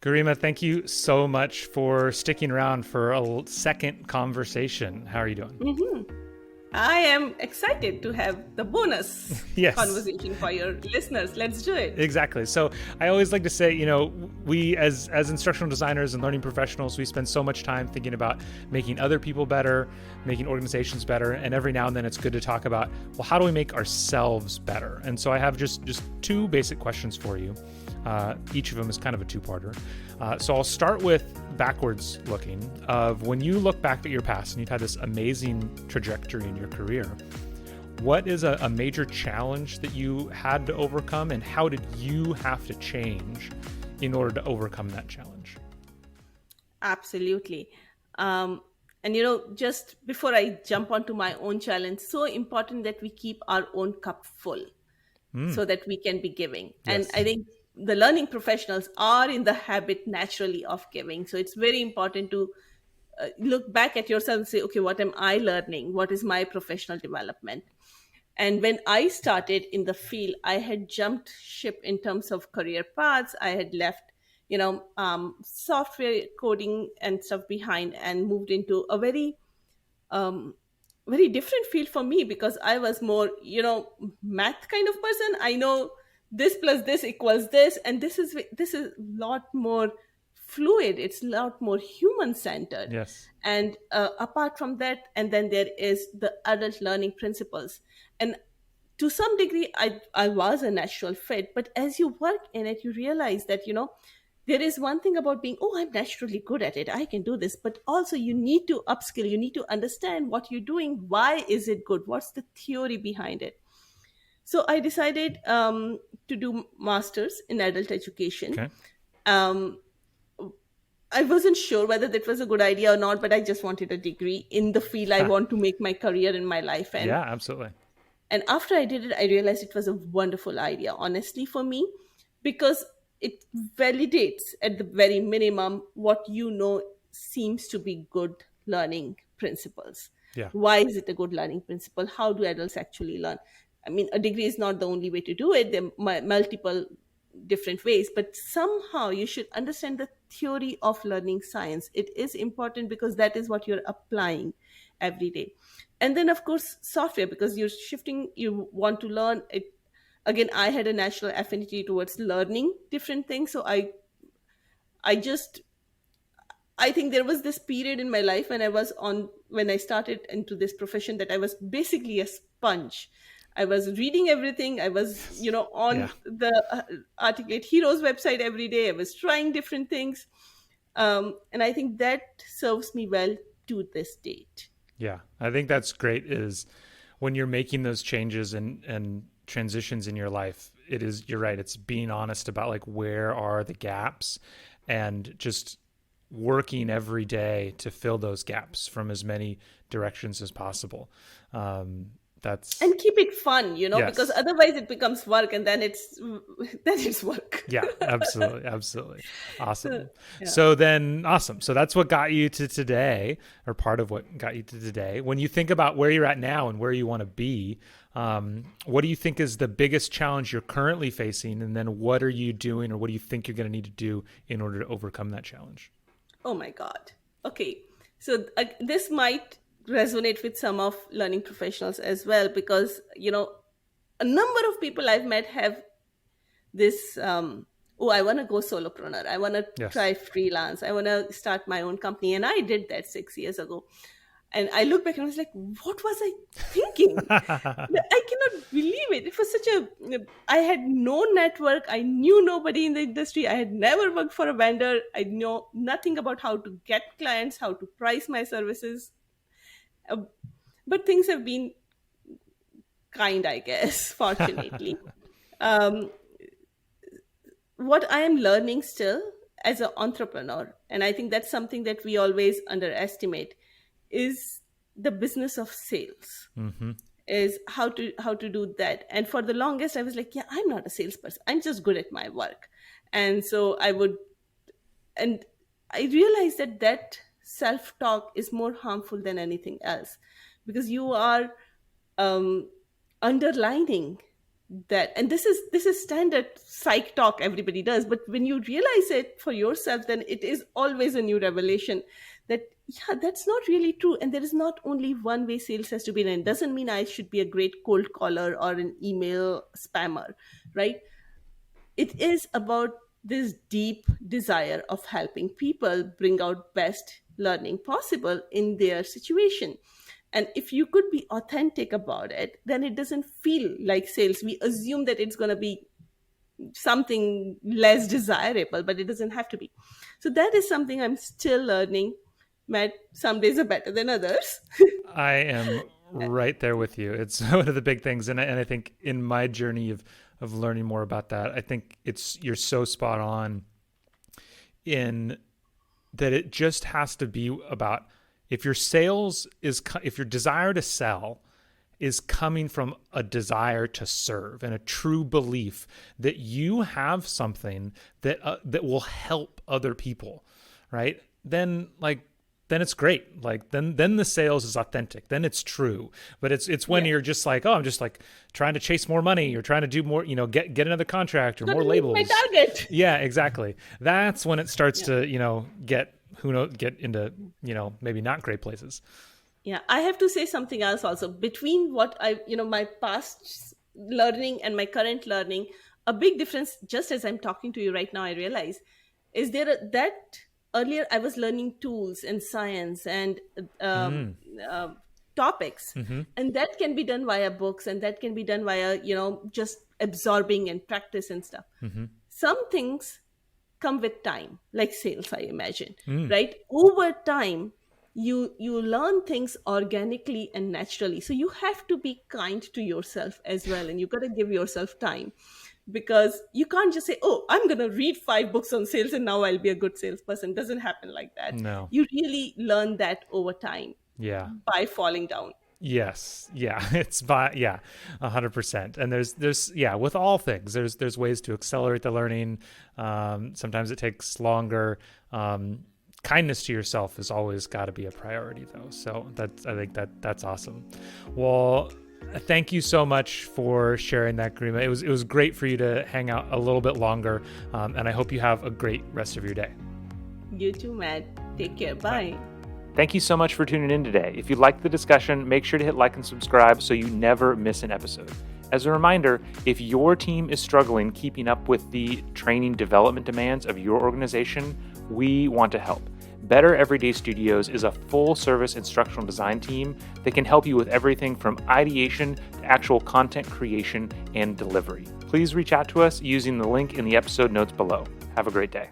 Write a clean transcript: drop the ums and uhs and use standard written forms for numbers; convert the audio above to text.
Garima, thank you so much for sticking around for a second conversation. How are you doing? hmm I am excited to have the bonus Yes, conversation for your listeners. Let's do it. exactly. So I always like to say, we as instructional designers and learning professionals, we spend so much time thinking about making other people better, making organizations better, and every now and then it's good to talk about, well, how do we make ourselves better? And so I have just two basic questions for you. Each of them is kind of a two-parter. So I'll start with backwards looking of when you look back at your past and you've had this amazing trajectory in your career. What is a major challenge that you had to overcome, and how did you have to change in order to overcome that challenge? Absolutely. Um, and just before I jump onto my own challenge, so important that we keep our own cup full Mm, so that we can be giving. And I yes. think the learning professionals are in the habit naturally of giving. So it's very important to look back at yourself and say, okay, what am I learning? What is my professional development? And when I started in the field, I had jumped ship in terms of career paths. I had left, software coding and stuff behind and moved into a um, very different field for me because I was more, math kind of person. I know this plus this equals this, and this is a lot more fluid. It's a lot more human centered. Yes. And apart from that, and then there is the adult learning principles. And to some degree, I was a natural fit, but as you work in it, you realize that there is one thing about being, oh, I'm naturally good at it, I can do this, but also you need to upskill, you need to understand what you're doing, why is it good, what's the theory behind it. So I decided to do masters in adult education. Okay. um, I wasn't sure whether that was a good idea or not, but I just wanted a degree in the field I want to make my career in my life. Yeah, absolutely. And after I did it, I realized it was a wonderful idea, honestly, for me, because it validates at the very minimum what seems to be good learning principles. Yeah. Why is it a good learning principle? How do adults actually learn? I mean, a degree is not the only way to do it. There are multiple different ways, but somehow you should understand the theory of learning science. It is important because that is what you're applying every day. And then, of course, software, because you're shifting, you want to learn it. Again, I had a natural affinity towards learning different things. So I just, I think there was this period in my life when I started into this profession, that I was basically a sponge. I was reading everything. I was, Yes. Yeah. on the Articulate Heroes website every day. I was trying different things. And I think that serves me well to this date. Yeah. I think that's great is when you're making those changes and transitions in your life, it is, you're right, it's being honest about like where are the gaps and just working every day to fill those gaps from as many directions as possible. Um, that's And keep it fun, because yes. otherwise it becomes work, and then it's work. Yeah, absolutely. Absolutely. So, Awesome. yeah. So then, awesome. So that's what got you to today, or part of what got you to today. When you think about where you're at now and where you want to be, what do you think is the biggest challenge you're currently facing? And then what are you doing, or what do you think you're going to need to do in order to overcome that challenge? Oh my God. Okay. So this might resonate with some of learning professionals as well, because, a number of people I've met have this, oh, I want to go solopreneur. I want to Yes. try freelance. I want to start my own company. And I did that 6 years ago. And I look back and I was like, what was I thinking? I cannot believe it. It was such I had no network. I knew nobody in the industry. I had never worked for a vendor. I know nothing about how to get clients, how to price my services. Uh, but things have been kind, I guess, fortunately. Um, what I am learning still as an entrepreneur, and I think that's something that we always underestimate, is the business of sales, Mm-hmm. is how to do that. And for the longest I was like, yeah, I'm not a salesperson, I'm just good at my work. And so I would, and I realized that self talk is more harmful than anything else, because you are um, underlining that, and this is standard psych talk everybody does, but when you realize it for yourself, then it is always a new revelation that, yeah, that's not really true. And there is not only one way sales has to be done. It doesn't mean I should be a great cold caller or an email spammer, right? It is about this deep desire of helping people bring out best learning possible in their situation. And if you could be authentic about it, then it doesn't feel like sales. We assume that it's going to be something less desirable, but it doesn't have to be. So that is something I'm still learning. Matt, some days are better than others. I am right there with you. It's one of the big things, and I think in my journey of learning more about that, I think you're so spot on in that it just has to be about, if your desire to sell is coming from a desire to serve and a true belief that you have something that will help other people, right? Then it's great. Like then the sales is authentic. Then it's true. But it's when you're just like, oh, I'm just like trying to chase more money. You're trying to do more, get another contract or more labels. My target. Yeah, exactly. That's when it starts to, get into, maybe not great places. Yeah, I have to say something else also. Between what my past learning and my current learning, a big difference, just as I'm talking to you right now, I realize, is that earlier I was learning tools and science and topics, and that can be done via books, and that can be done via, just absorbing and practice and stuff. Some things come with time, like sales, I imagine, right? Over time, you learn things organically and naturally. So you have to be kind to yourself as well, and you got to give yourself time, because you can't just say, oh, I'm going to read 5 books on sales and now I'll be a good salesperson. It doesn't happen like that. No. You really learn that over time. Yeah. By falling down. Yes. Yeah. It's 100%. And there's with all things, there's ways to accelerate the learning. Sometimes it takes longer. Kindness to yourself has always got to be a priority though. So I think that's awesome. Well, thank you so much for sharing that, Garima. It was great for you to hang out a little bit longer. And I hope you have a great rest of your day. You too, Matt. Take care. Bye. Thank you so much for tuning in today. If you liked the discussion, make sure to hit like and subscribe so you never miss an episode. As a reminder, if your team is struggling keeping up with the training development demands of your organization, we want to help. Better Everyday Studios is a full-service instructional design team that can help you with everything from ideation to actual content creation and delivery. Please reach out to us using the link in the episode notes below. Have a great day.